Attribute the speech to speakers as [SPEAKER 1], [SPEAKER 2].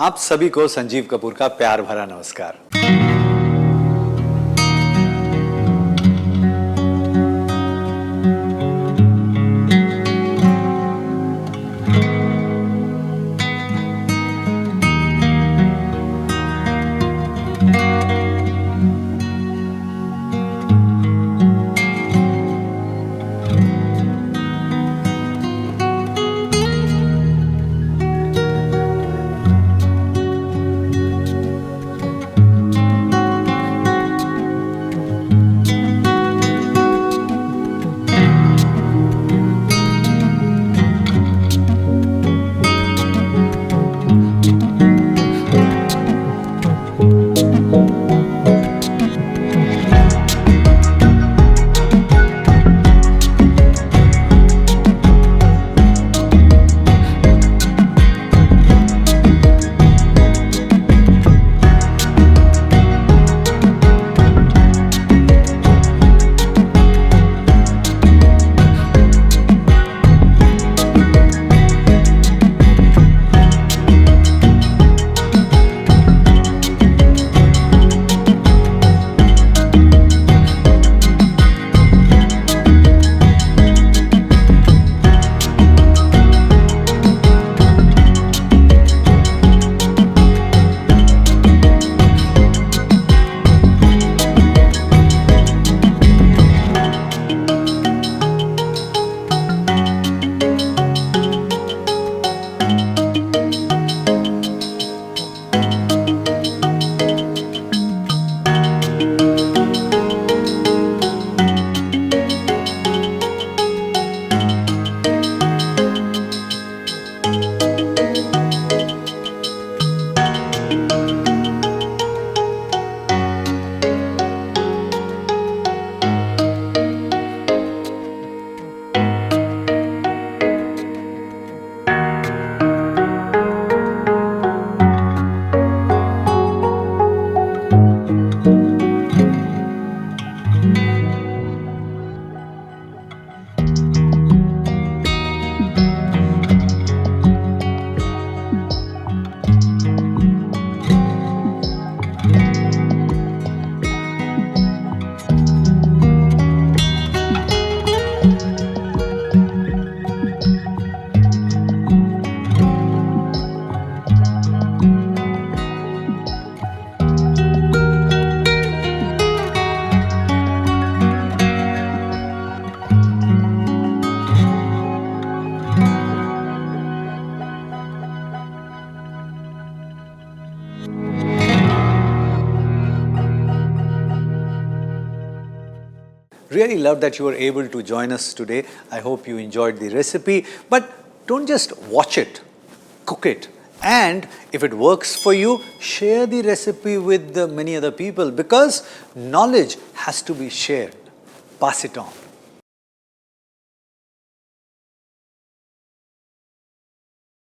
[SPEAKER 1] आप सभी को संजीव कपूर का प्यार भरा नमस्कार। Really love that you were able to join us today. I hope you enjoyed the recipe. But don't just watch it, cook it. And if it works for you, share the recipe with many other people because knowledge has to be shared. Pass it on.